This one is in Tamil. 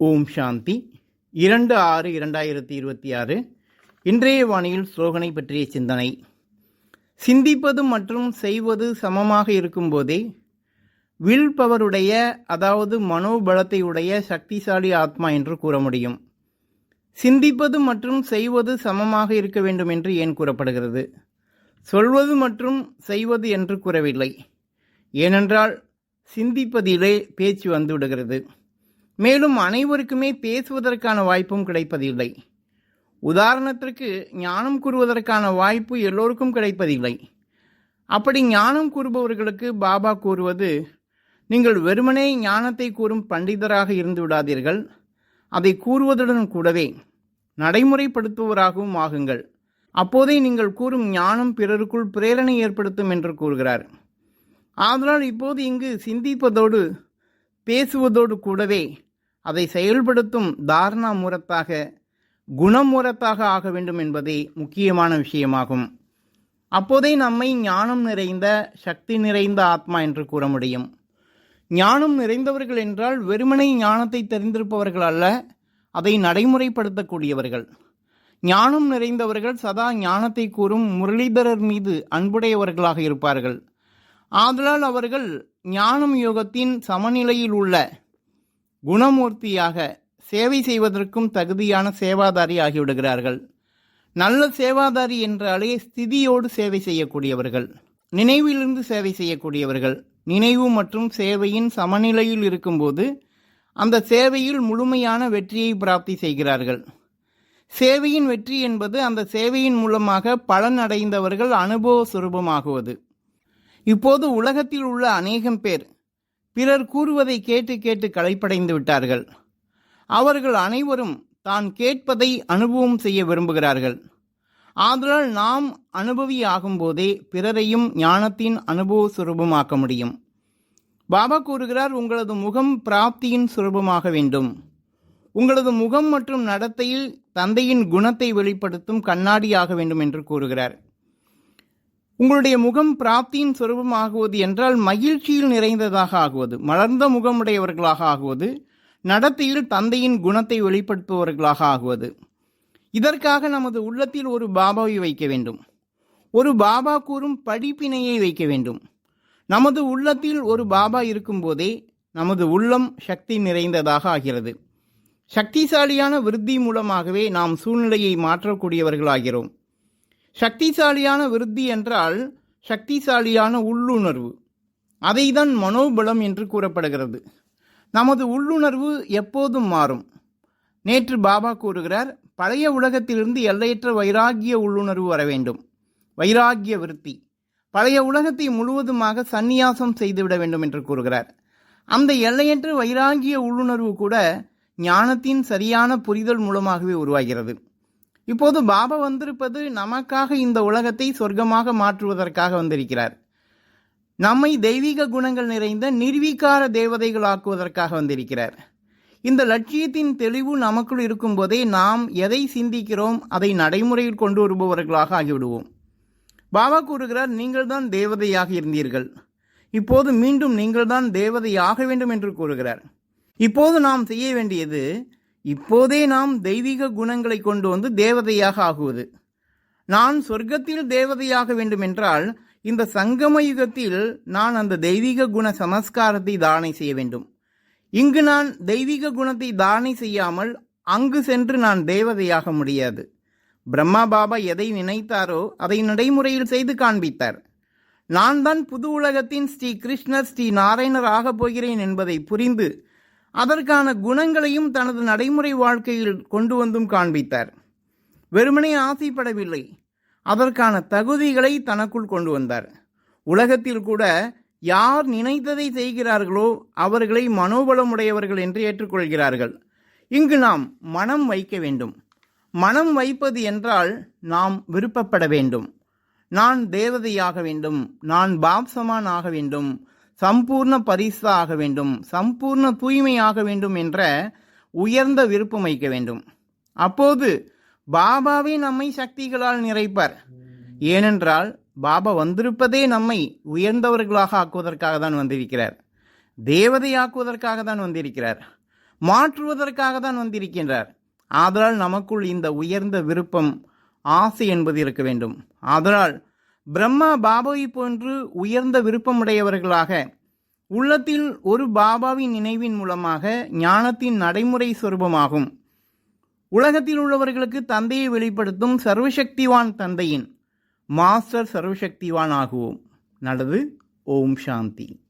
ஓம் சாந்தி 2/6/2026 இன்றைய வானியில் ஸ்லோகனை பற்றிய சிந்தனை. சிந்திப்பது மற்றும் செய்வது சமமாக இருக்கும்போதே வில் பவருடைய, அதாவது மனோபலத்தை உடைய சக்திசாலி ஆத்மா என்று கூற முடியும். சிந்திப்பது மற்றும் செய்வது சமமாக இருக்க வேண்டும் என்று ஏன் கூறப்படுகிறது? சொல்வது மற்றும் செய்வது என்று கூறவில்லை. ஏனென்றால் சிந்திப்பதிலே பேச்சு வந்துவிடுகிறது. மேலும் அனைவருக்குமே பேசுவதற்கான வாய்ப்பும் கிடைப்பதில்லை. உதாரணத்திற்கு ஞானம் கூறுவதற்கான வாய்ப்பு எல்லோருக்கும் கிடைப்பதில்லை. அப்படி ஞானம் கூறுபவர்களுக்கு பாபா கூறுவது, நீங்கள் வெறுமனே ஞானத்தை கூறும் பண்டிதராக இருந்து விடாதீர்கள், அதை கூறுவதுடன் கூடவே நடைமுறைப்படுத்துவராகவும் ஆகுங்கள். அப்போதே நீங்கள் கூறும் ஞானம் பிறருக்குள் பிரேரணை ஏற்படுத்தும் என்று கூறுகிறார். ஆதலால் இப்போது இங்கு சிந்திப்பதோடு பேசுவதோடு கூடவே அதை செயல்படுத்தும் தாரணா மூரத்தாக, குணமூரத்தாக ஆக வேண்டும் என்பதே முக்கியமான விஷயமாகும். அப்போதே நம்மை ஞானம் நிறைந்த, சக்தி நிறைந்த ஆத்மா என்று கூற முடியும். ஞானம் நிறைந்தவர்கள் என்றால் வெறுமனை ஞானத்தை தெரிந்திருப்பவர்கள் அல்ல, அதை நடைமுறைப்படுத்தக்கூடியவர்கள். ஞானம் நிறைந்தவர்கள் சதா ஞானத்தை கூறும் முரளிதரர் மீது அன்புடையவர்களாக இருப்பார்கள். ஆதலால் அவர்கள் ஞானம் யோகத்தின் சமநிலையில் உள்ள குணமூர்த்தியாக சேவை செய்வதற்கும் தகுதியான சேவாதாரி ஆகிவிடுகிறார்கள். நல்ல சேவாதாரி என்றாலே ஸ்திதியோடு சேவை செய்யக்கூடியவர்கள், நினைவிலிருந்து சேவை செய்யக்கூடியவர்கள். நினைவு மற்றும் சேவையின் சமநிலையில் இருக்கும்போது அந்த சேவையில் முழுமையான வெற்றியை பிராப்தி செய்கிறார்கள். சேவையின் வெற்றி என்பது அந்த சேவையின் மூலமாக பலன் அடைந்தவர்கள் அனுபவ சுரூபமாகுவது. இப்போது உலகத்தில் உள்ள அநேகம் பேர் பிறர் கூறுவதை கேட்டு கேட்டு களைப்படைந்து விட்டார்கள். அவர்கள் அனைவரும் தான் கேட்பதை அனுபவம் செய்ய விரும்புகிறார்கள். ஆதலால் நாம் அனுபவி ஆகும்போதே பிறரையும் ஞானத்தின் அனுபவ சுரூபமாக்க முடியும். பாபா கூறுகிறார், உங்களது முகம் பிராப்தியின் சுரூபமாக வேண்டும். உங்களது முகம் மற்றும் நடத்தையில் தந்தையின் குணத்தை வெளிப்படுத்தும் கண்ணாடியாக வேண்டும் என்று கூறுகிறார். உங்களுடைய முகம் பிராப்தியின் சொரூபமாகுவது என்றால் மகிழ்ச்சியில் நிறைந்ததாக ஆகுவது, மலர்ந்த முகமுடையவர்களாக ஆகுவது, நடத்தையில் தந்தையின் குணத்தை வெளிப்படுத்துபவர்களாக ஆகுவது. இதற்காக நமது உள்ளத்தில் ஒரு பாபாவை வைக்க வேண்டும். ஒரு பாபா கூறும் படிப்பினையை வைக்க வேண்டும். நமது உள்ளத்தில் ஒரு பாபா இருக்கும்போதே நமது உள்ளம் சக்தி நிறைந்ததாக ஆகிறது. சக்திசாலியான விருத்தி மூலமாகவே நாம் சூழ்நிலையை மாற்றக்கூடியவர்களாகிறோம். சக்திசாலியான விருத்தி என்றால் சக்திசாலியான உள்ளுணர்வு. அதைதான் மனோபலம் என்று கூறப்படுகிறது. நமது உள்ளுணர்வு எப்போதும் மாறும். நேற்று பாபா கூறுகிறார், பழைய உலகத்திலிருந்து எல்லையற்ற வைராகிய உள்ளுணர்வு வர வேண்டும். வைராகிய விருத்தி. பழைய உலகத்தை முழுவதுமாக சந்நியாசம் செய்துவிட வேண்டும் என்று கூறுகிறார். அந்த எல்லையற்ற வைராகிய உள்ளுணர்வு கூட ஞானத்தின் சரியான புரிதல் மூலமாகவே உருவாகிறது. இப்போது பாபா வந்திருப்பது நமக்காக இந்த உலகத்தை சொர்க்கமாக மாற்றுவதற்காக வந்திருக்கிறார். நம்மை தெய்வீக குணங்கள் நிறைந்த நிர்வீகார தேவதைகள் ஆக்குவதற்காக வந்திருக்கிறார். இந்த லட்சியத்தின் தெளிவு நமக்குள் இருக்கும்போதே நாம் எதை சிந்திக்கிறோம் அதை நடைமுறையில் கொண்டு வருபவர்களாக ஆகிவிடுவோம். பாபா கூறுகிறார், நீங்கள் தான் தேவதையாக இருந்தீர்கள், இப்போது மீண்டும் நீங்கள் தான் தேவதையாக வேண்டும் என்று கூறுகிறார். இப்போது நாம் செய்ய வேண்டியது, இப்போதே நாம் தெய்வீக குணங்களை கொண்டு வந்து தேவதையாக ஆகுவது. நான் சொர்க்கத்தில் தேவதையாக வேண்டுமென்றால் இந்த சங்கம யுகத்தில் நான் அந்த தெய்வீக குண சமஸ்காரத்தை தாரணை செய்ய வேண்டும். இங்கு நான் தெய்வீக குணத்தை தாரணை செய்யாமல் அங்கு சென்று நான் தேவதையாக முடியாது. பிரம்மா பாபா எதை நினைத்தாரோ அதை நடைமுறையில் செய்து காண்பித்தார். நான் தான் புது உலகத்தின் ஸ்ரீ கிருஷ்ணர், ஸ்ரீ நாராயணர் ஆகப் போகிறேன் என்பதை புரிந்து அதற்கான குணங்களையும் தனது நடைமுறை வாழ்க்கையில் கொண்டு வந்தும் காண்பித்தார். வெறுமனே ஆசைப்படவில்லை, அதற்கான தகுதிகளை தனக்குள் கொண்டு வந்தார். உலகத்தில் கூட யார் நினைத்ததை செய்கிறார்களோ அவர்களை மனோபலமுடையவர்கள் என்று ஏற்றுக்கொள்கிறார்கள். இங்கு நாம் மனம் வைக்க வேண்டும். மனம் வைப்பது என்றால் நாம் விருப்பப்பட வேண்டும். நான் தேவதையாக வேண்டும், நான் பாப்சமான் ஆக வேண்டும், சம்பூர்ண பரிசா ஆக வேண்டும், சம்பூர்ண தூய்மையாக வேண்டும் என்ற உயர்ந்த விருப்பம் வைக்க வேண்டும். அப்போது பாபாவே நம்மை சக்திகளால் நிறைப்பார். ஏனென்றால் பாபா வந்திருப்பதே நம்மை உயர்ந்தவர்களாக ஆக்குவதற்காக தான் வந்திருக்கிறார். தேவதையாக்குவதற்காக தான் வந்திருக்கிறார். மாற்றுவதற்காக தான் வந்திருக்கின்றார். ஆதலால் நமக்குள் இந்த உயர்ந்த விருப்பம், ஆசை என்பது இருக்க வேண்டும். ஆதலால் பிரம்மா பாபாவை போன்று உயர்ந்த விருப்பமுடையவர்களாக உள்ளத்தில் ஒரு பாபாவின் நினைவின் மூலமாக ஞானத்தின் நடைமுறை சொரூபமாகும் உலகத்தில் உள்ளவர்களுக்கு தந்தையை வெளிப்படுத்தும் சர்வசக்திவான் தந்தையின் மாஸ்டர் சர்வசக்திவான் ஆகுவோம். நல்லது. ஓம் சாந்தி.